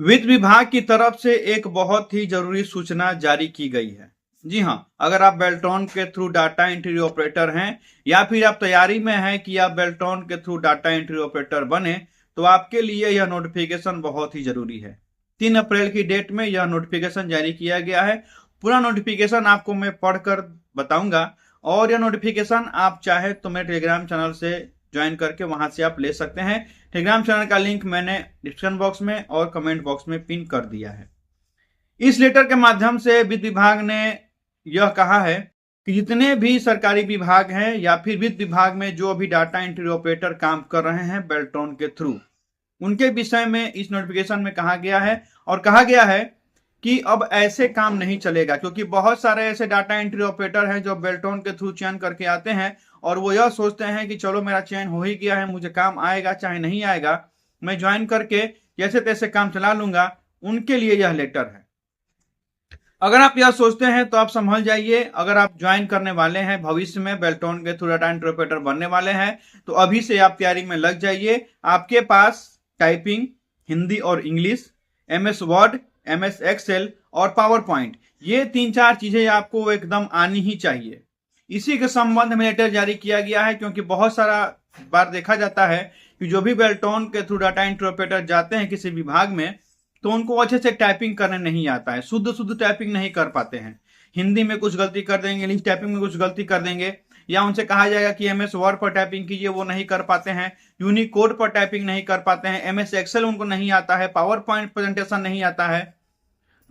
वित्त विभाग की तरफ से एक बहुत ही जरूरी सूचना जारी की गई है। जी हाँ, अगर आप बेल्ट्रॉन के थ्रू डाटा एंट्री ऑपरेटर हैं या फिर आप तैयारी में हैं कि आप बेल्ट्रॉन के थ्रू डाटा एंट्री ऑपरेटर बने, तो आपके लिए यह नोटिफिकेशन बहुत ही जरूरी है। 3 अप्रैल की डेट में यह नोटिफिकेशन जारी किया गया है। पूरा नोटिफिकेशन आपको मैं पढ़कर बताऊंगा, और यह नोटिफिकेशन आप चाहे तो मेरे टेलीग्राम चैनल से ज्वाइन करके वहां से आप ले सकते हैं। टेलीग्राम चैनल का लिंक मैंने डिस्क्रिप्शन बॉक्स में और कमेंट बॉक्स में पिन कर दिया है। इस लेटर के माध्यम से वित्त विभाग ने यह कहा है कि जितने भी सरकारी विभाग हैं या फिर वित्त विभाग में जो भी डाटा एंट्री ऑपरेटर काम कर रहे हैं बेल्ट्रॉन के थ्रू, उनके विषय में इस नोटिफिकेशन में कहा गया है। और कहा गया है कि अब ऐसे काम नहीं चलेगा, क्योंकि बहुत सारे ऐसे डाटा एंट्री ऑपरेटर हैं जो बेल्ट्रॉन के थ्रू चयन करके आते हैं और वो यह सोचते हैं कि चलो मेरा चयन हो ही गया है, मुझे काम आएगा चाहे नहीं आएगा, मैं ज्वाइन करके जैसे तैसे काम चला लूंगा। उनके लिए यह लेटर है। अगर आप यह सोचते हैं तो आप संभल जाइए। अगर आप ज्वाइन करने वाले हैं, भविष्य में बेल्ट्रॉन के थ्रू डाटा एंट्री ऑपरेटर बनने वाले हैं, तो अभी से आप तैयारी में लग जाइए। आपके पास टाइपिंग हिंदी और English, MS Word, MS Excel और पावर पॉइंट, ये 3-4 चीजें आपको एकदम आनी ही चाहिए। इसी के संबंध में लेटर जारी किया गया है, क्योंकि बहुत सारा बार देखा जाता है कि जो भी बेल्ट्रॉन के थ्रू डाटा एंट्री ऑपरेटर जाते हैं किसी विभाग में, तो उनको अच्छे से टाइपिंग करने नहीं आता है, शुद्ध शुद्ध टाइपिंग नहीं कर पाते हैं। हिंदी में कुछ गलती कर देंगे, इंग्लिश टाइपिंग में कुछ गलती कर देंगे, या उनसे कहा जाएगा कि MS वर्ड पर टाइपिंग कीजिए, वो नहीं कर पाते हैं। यूनिकोड पर टाइपिंग नहीं कर पाते हैं। MS एक्सेल उनको नहीं आता है। पावर पॉइंट प्रेजेंटेशन नहीं आता है।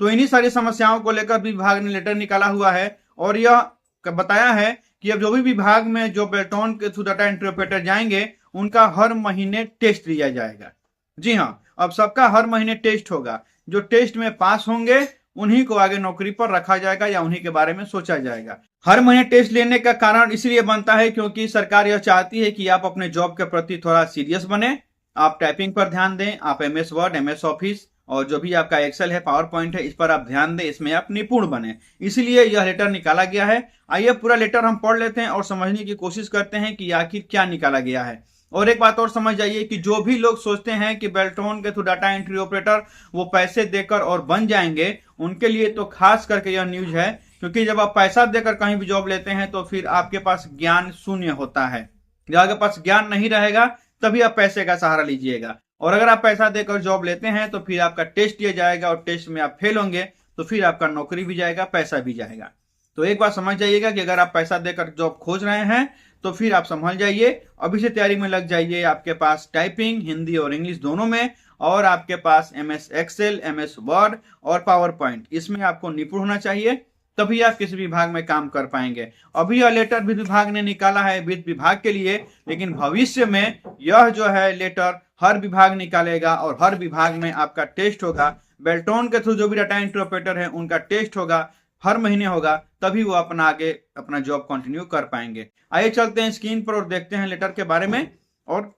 तो इन्हीं सारी समस्याओं को लेकर विभाग ने लेटर निकाला हुआ है और यह बताया है कि अब जो भी विभाग में जो बेल्ट्रॉन के थ्रू डाटा एंट्री ऑपरेटर जाएंगे, उनका हर महीने टेस्ट लिया जाएगा। जी हाँ, अब सबका हर महीने टेस्ट होगा। जो टेस्ट में पास होंगे उन्हीं को आगे नौकरी पर रखा जाएगा या उन्हीं के बारे में सोचा जाएगा। हर महीने टेस्ट लेने का कारण इसलिए बनता है क्योंकि सरकार यह चाहती है कि आप अपने जॉब के प्रति थोड़ा सीरियस बने, आप टाइपिंग पर ध्यान दें, आप MS वर्ड, MS ऑफिस और जो भी आपका एक्सेल है, पावर पॉइंट है, इस पर आप ध्यान दें, इसमें आप निपुण बने। इसलिए यह लेटर निकाला गया है। आइए पूरा लेटर हम पढ़ लेते हैं और समझने की कोशिश करते हैं कि आखिर क्या निकाला गया है। और एक बात और समझ जाइए कि जो भी लोग सोचते हैं कि बेल्ट्रॉन के थ्रू डाटा एंट्री ऑपरेटर वो पैसे देकर और बन जाएंगे, उनके लिए तो खास करके यह न्यूज है, क्योंकि जब आप पैसा देकर कहीं भी जॉब लेते हैं तो फिर आपके पास ज्ञान शून्य होता है। जब आपके पास ज्ञान नहीं रहेगा तभी आप पैसे का सहारा लीजिएगा। और अगर आप पैसा देकर जॉब लेते हैं तो फिर आपका टेस्ट लिया जाएगा और टेस्ट में आप फेल होंगे तो फिर आपका नौकरी भी जाएगा, पैसा भी जाएगा। तो एक बात समझ जाइएगा कि अगर आप पैसा देकर जॉब खोज रहे हैं तो फिर आप संभल जाइए, अभी से तैयारी में लग जाइए। आपके पास टाइपिंग हिंदी और इंग्लिश दोनों में, और आपके पास MS एक्सेल, MS वर्ड और पावर पॉइंट, इसमें आपको निपुण होना चाहिए, तभी आप किसी विभाग में काम कर पाएंगे। अभी यह लेटर वित्त विभाग ने निकाला है वित्त विभाग के लिए, लेकिन भविष्य में यह जो है लेटर हर विभाग निकालेगा और हर विभाग में आपका टेस्ट होगा। बेल्ट्रॉन के थ्रू जो भी डाटा एंट्री ऑपरेटर है उनका टेस्ट होगा, हर महीने होगा, तभी वो अपना आगे अपना जॉब कंटिन्यू कर पाएंगे। आइए चलते हैं स्क्रीन पर और देखते हैं लेटर के बारे में और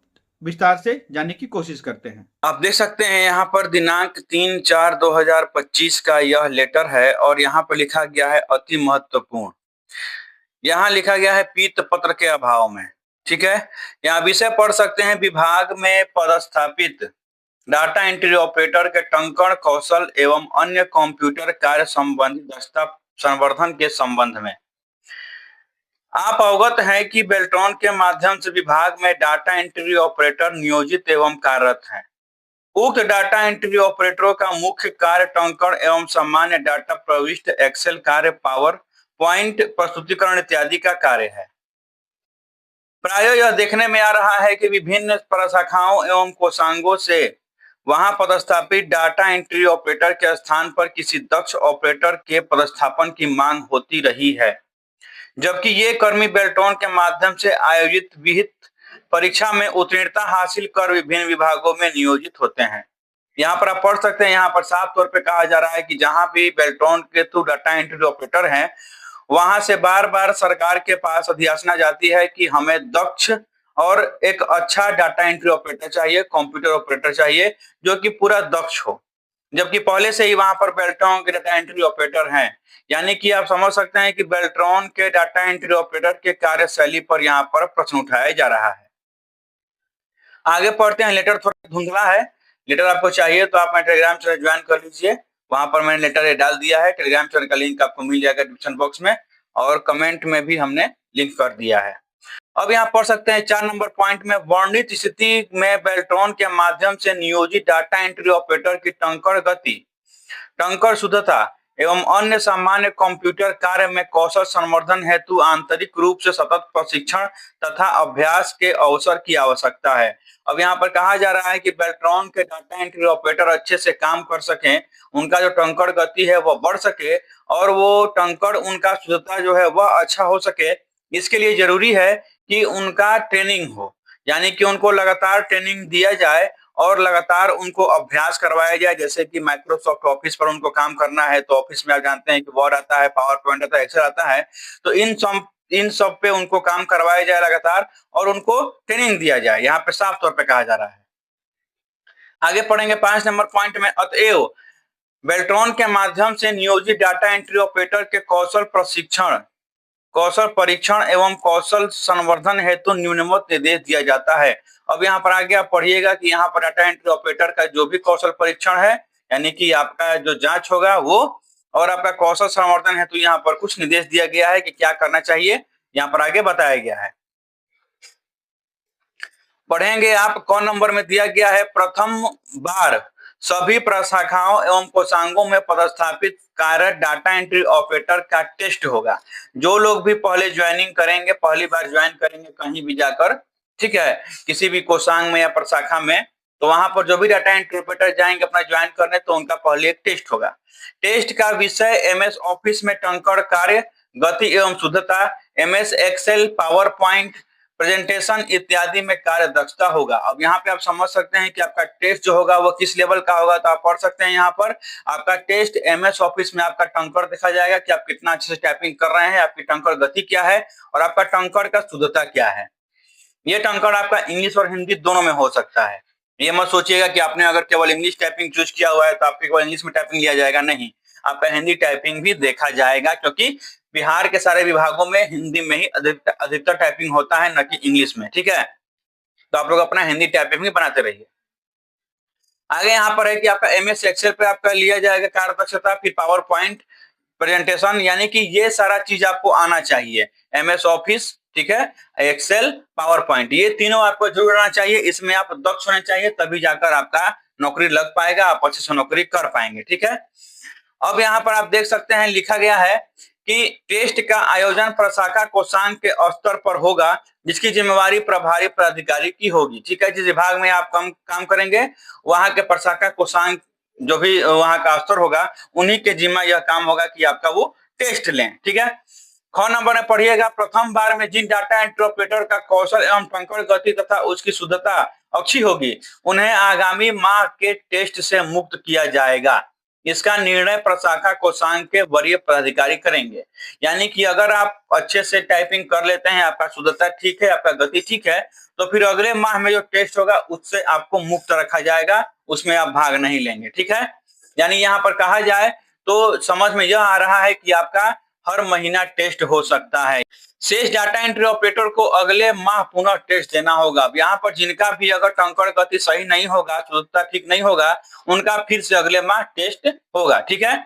विस्तार से जानने की कोशिश करते हैं। आप देख सकते हैं यहाँ पर दिनांक 3/4/2025 का यह लेटर है और यहाँ पर लिखा गया है अति महत्वपूर्ण। यहाँ लिखा गया है पीत पत्र के अभाव में। ठीक है, यहाँ विषय पढ़ सकते हैं विभाग में पदस्थापित डाटा एंट्री ऑपरेटर के टंकण कौशल एवं अन्य कंप्यूटर कार्य संबंधी दक्षता संवर्धन के संबंध में। आप अवगत हैं कि बेल्ट्रॉन के माध्यम से विभाग में डाटा एंट्री ऑपरेटर नियोजित एवं कार्यरत हैं। उक्त डाटा एंट्री ऑपरेटरों का मुख्य कार्य टंकण एवं सामान्य डाटा प्रविष्ट, एक्सेल कार्य, पावर पॉइंट प्रस्तुतिकरण इत्यादि का कार्य है। प्राय यह देखने में आ रहा है कि विभिन्न प्रशाखाओं एवं कोषांगों से वहां पदस्थापित डाटा एंट्री ऑपरेटर के स्थान पर किसी दक्ष ऑपरेटर के पदस्थापन की मांग होती रही है, जबकि ये कर्मी बेल्ट्रॉन के माध्यम से आयोजित विहित परीक्षा में उत्तीर्णता हासिल कर विभिन्न विभागों में नियोजित होते हैं। यहाँ पर आप पढ़ सकते हैं, यहाँ पर साफ तौर पे कहा जा रहा है कि जहां भी बेल्ट्रॉन के थ्रू डाटा एंट्री ऑपरेटर हैं, वहां से बार बार सरकार के पास अधियाचना जाती है कि हमें दक्ष और एक अच्छा डाटा एंट्री ऑपरेटर चाहिए, कंप्यूटर ऑपरेटर चाहिए जो कि पूरा दक्ष हो, जबकि पहले से ही वहां पर बेल्ट्रॉन के डाटा एंट्री ऑपरेटर हैं। यानी कि आप समझ सकते हैं कि बेल्ट्रॉन के डाटा एंट्री ऑपरेटर के कार्यशैली पर यहाँ पर प्रश्न उठाया जा रहा है। आगे पढ़ते हैं, लेटर थोड़ा धुंधला है लेटर आपको चाहिए तो आप मेरे टेलीग्राम चैनल ज्वाइन कर लीजिए। वहां पर मैंने लेटर डाल दिया है। टेलीग्राम चैनल का लिंक आपको मिल जाएगा डिस्क्रिप्शन बॉक्स में, और कमेंट में भी हमने लिंक कर दिया है। अब यहाँ पढ़ सकते हैं 4 नंबर पॉइंट में, वर्णित स्थिति में बेल्ट्रॉन के माध्यम से नियोजित डाटा एंट्री ऑपरेटर की टंकण गति, टंकण शुद्धता एवं अन्य सामान्य कंप्यूटर कार्य में कौशल संवर्धन हेतु आंतरिक रूप से सतत प्रशिक्षण तथा अभ्यास के अवसर की आवश्यकता है। अब यहाँ पर कहा जा रहा है कि बेल्ट्रॉन के डाटा एंट्री ऑपरेटर अच्छे से काम कर सकें, उनका जो टंकण गति है वह बढ़ सके, और वो टंकण उनका शुद्धता जो है वह अच्छा हो सके, इसके लिए जरूरी है कि उनका ट्रेनिंग हो, यानी कि उनको लगातार ट्रेनिंग दिया जाए और लगातार उनको अभ्यास करवाया जाए। जैसे कि माइक्रोसॉफ्ट ऑफिस पर उनको काम करना है तो ऑफिस में आप जानते हैं कि वर्ड आता है, पावर पॉइंट आता है, एक्सेल आता है, तो इन सब पे उनको काम करवाया जाए लगातार, और उनको ट्रेनिंग दिया जाए, यहाँ पे साफ तौर पे कहा जा रहा है। आगे पढ़ेंगे 5 नंबर पॉइंट में, अतएव बेल्ट्रॉन के माध्यम से नियोजित डाटा एंट्री ऑपरेटर के कौशल परीक्षण एवं कौशल संवर्धन हेतु निम्नवत निर्देश दिया जाता है। अब यहाँ पर आगे आप पढ़िएगा कि यहाँ पर डाटा एंट्री ऑपरेटर का जो भी कौशल परीक्षण है, यानी कि आपका जो जांच होगा वो, और आपका कौशल संवर्धन हेतु यहाँ पर कुछ निर्देश दिया गया है कि क्या करना चाहिए, यहाँ पर आगे बताया गया है। पढ़ेंगे आप, कौन नंबर में दिया गया है, प्रथम बार सभी प्रशाखाओं एवं कोषांगों में पदस्थापित कार्यरत डाटा एंट्री ऑपरेटर का टेस्ट होगा। जो लोग भी पहले ज्वाइनिंग करेंगे, पहली बार ज्वाइन करेंगे कहीं भी जाकर, ठीक है, किसी भी कोषांग में या प्रशाखा में, तो वहां पर जो भी डाटा एंट्री ऑपरेटर जाएंगे अपना ज्वाइन करने, तो उनका पहले एक टेस्ट होगा। टेस्ट का विषय एमएस ऑफिस में टंकण कार्य, गति एवं शुद्धता, MS Excel, PowerPoint presentation इत्यादि में कार्य दक्षता होगा। अब यहाँ पे आप समझ सकते हैं कि आपका टेस्ट जो होगा वो किस लेवल का होगा, तो आप पढ़ सकते हैं यहाँ पर, आपका टेस्ट एमएस ऑफिस में आपका टंकण देखा जाएगा कि आप कितना अच्छे से टाइपिंग कर रहे हैं, आपकी टंकण गति क्या है, और आपका टंकण का शुद्धता क्या है। ये टंकण आपका इंग्लिश और हिंदी दोनों में हो सकता है। ये मत सोचिएगा कि आपने अगर केवल इंग्लिश टाइपिंग चूज किया हुआ है तो आपके केवल इंग्लिश में टाइपिंग लिया जाएगा, नहीं, आपका हिंदी टाइपिंग भी देखा जाएगा, क्योंकि बिहार के सारे विभागों में हिंदी में ही अधिकतर टाइपिंग होता है, न कि इंग्लिश में, ठीक है। तो आप लोग अपना हिंदी टाइपिंग भी बनाते रहिए। आगे यहाँ पर है कि आपका एमएस एक्सेल पे आपका लिया जाएगा कार्य दक्षता, फिर पावर पॉइंट प्रेजेंटेशन, यानी कि ये सारा चीज आपको आना चाहिए, एमएस ऑफिस, ठीक है, एक्सेल, पावर पॉइंट, ये तीनों आपको जरूर आना चाहिए, इसमें आप दक्ष होने चाहिए, तभी जाकर आपका नौकरी लग पाएगा, आप अच्छे से नौकरी कर पाएंगे, ठीक है। अब यहाँ पर आप देख सकते हैं लिखा गया है कि टेस्ट का आयोजन प्रशाखा कोषांग के स्तर पर होगा, जिसकी जिम्मेवारी प्रभारी प्राधिकारी की होगी, ठीक है। जिस विभाग में आप काम करेंगे, वहां के प्रशाखा कोषांग जो भी वहां का स्तर होगा, उन्हीं के जिम्मा यह काम होगा कि आपका वो टेस्ट लें, ठीक है। ख नंबर में पढ़िएगा, प्रथम बार में जिन डाटा एंट्री ऑपरेटर का कौशल एवं टंकण गति तथा उसकी शुद्धता अच्छी होगी, उन्हें आगामी माह के टेस्ट से मुक्त किया जाएगा। इसका निर्णय प्रशाखा कोषांग के वरीय पदाधिकारी करेंगे। यानी कि अगर आप अच्छे से टाइपिंग कर लेते हैं, आपका शुद्धता ठीक है, आपका गति ठीक है, तो फिर अगले माह में जो टेस्ट होगा उससे आपको मुक्त रखा जाएगा, उसमें आप भाग नहीं लेंगे, ठीक है। यानी यहाँ पर कहा जाए तो समझ में यह आ रहा है कि आपका हर महीना टेस्ट हो सकता है। शेष डाटा एंट्री ऑपरेटर को अगले माह पुनः टेस्ट देना होगा। अब यहाँ पर जिनका भी अगर टंकण गति सही नहीं होगा, शुद्धता ठीक नहीं होगा, उनका फिर से अगले माह टेस्ट होगा, ठीक है।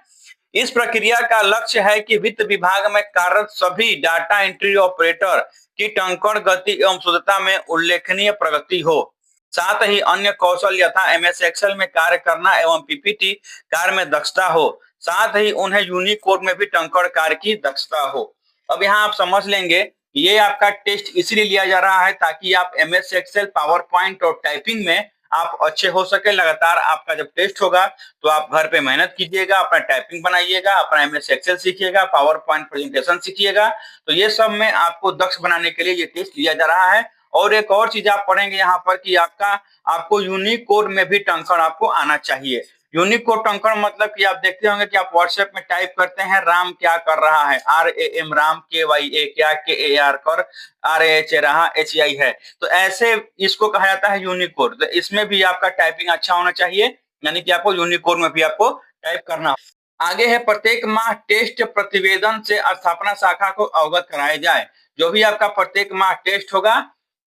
इस प्रक्रिया का लक्ष्य है कि वित्त विभाग में कार्यरत सभी डाटा एंट्री ऑपरेटर की टंकण गति एवं शुद्धता में उल्लेखनीय प्रगति हो, साथ ही अन्य कौशल यथा एमएस एक्सेल में कार्य करना एवं पीपीटी कार्य में दक्षता हो, साथ ही उन्हें यूनिकोड में भी टंकण कार्य की दक्षता हो। अब यहाँ आप समझ लेंगे, ये आपका टेस्ट इसलिए लिया जा रहा है ताकि आप एमएस एक्सेल, पावर पॉइंट और टाइपिंग में आप अच्छे हो सके। लगातार आपका जब टेस्ट होगा तो आप घर पे मेहनत कीजिएगा, अपना टाइपिंग बनाइएगा, अपना एमएस एक्सेल सीखिएगा, पावर पॉइंट प्रेजेंटेशन सीखिएगा, तो ये सब में आपको दक्ष बनाने के लिए ये टेस्ट लिया जा रहा है। और एक और चीज आप पढ़ेंगे यहाँ पर कि आपको यूनिकोड में भी टंकण आपको आना चाहिए। यूनिकोड टंकण मतलब कि आप देखते होंगे कि आप व्हाट्सएप में टाइप करते हैं राम क्या कर रहा है, RAM राम, KYA क्या, KAR कर, RH रहा, HI है, तो ऐसे इसको कहा जाता है यूनिकोड। तो इसमें भी आपका टाइपिंग अच्छा होना चाहिए, यानी कि आपको यूनिकोड में भी आपको टाइप करना। आगे है, प्रत्येक माह टेस्ट प्रतिवेदन से स्थापना शाखा को अवगत कराया जाए। जो भी आपका प्रत्येक माह टेस्ट होगा,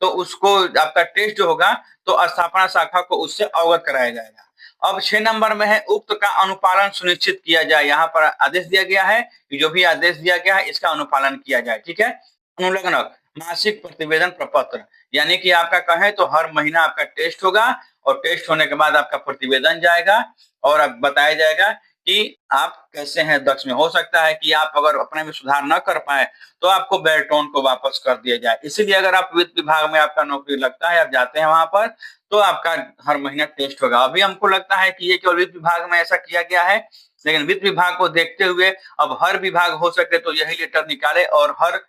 तो उसको आपका टेस्ट जो होगा तो स्थापना शाखा को उससे अवगत कराया जाएगा। अब 6 नंबर में है उक्त का अनुपालन सुनिश्चित किया जाए। यहाँ पर आदेश दिया गया है कि जो भी आदेश दिया गया है इसका अनुपालन किया जाए। ठीक है। अनुलग्नक मासिक प्रतिवेदन प्रपत्र, यानी कि आपका कहें तो हर महीना आपका टेस्ट होगा और टेस्ट होने के बाद आपका प्रतिवेदन जाएगा और अब बताया जाएगा कि आप कैसे हैं दक्ष में। हो सकता है कि आप अगर अपने में सुधार न कर पाए तो आपको बेल्टोन को वापस कर दिया जाए। इसीलिए अगर आप वित्त विभाग में आपका नौकरी लगता है, आप जाते हैं वहां पर, तो आपका हर महीना टेस्ट होगा। अभी हमको लगता है कि ये केवल वित्त विभाग में ऐसा किया गया है, लेकिन वित्त विभाग को देखते हुए अब हर विभाग हो सके तो यही लेटर निकाले और हर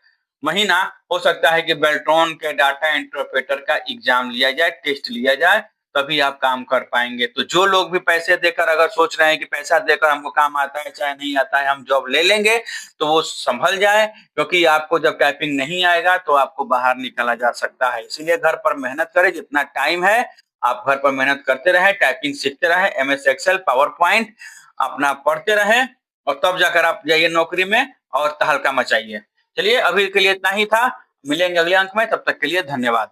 महीना हो सकता है कि बेल्ट्रॉन के डाटा इंटरप्रेटर का एग्जाम लिया जाए, टेस्ट लिया जाए, तभी आप काम कर पाएंगे। तो जो लोग भी पैसे देकर अगर सोच रहे हैं कि पैसा देकर हमको काम आता है चाहे नहीं आता है, हम जॉब ले लेंगे, तो वो संभल जाए, क्योंकि आपको जब टाइपिंग नहीं आएगा तो आपको बाहर निकाला जा सकता है। इसीलिए घर पर मेहनत करें, जितना टाइम है आप घर पर मेहनत करते रहें, टाइपिंग सीखते रहें, एमएस एक्सेल, पावर पॉइंट अपना पढ़ते रहें और तब जाकर आप जाइए नौकरी में और तहलका मचाइए। चलिए अभी के लिए इतना ही था, मिलेंगे अगले अंक में, तब तक के लिए धन्यवाद।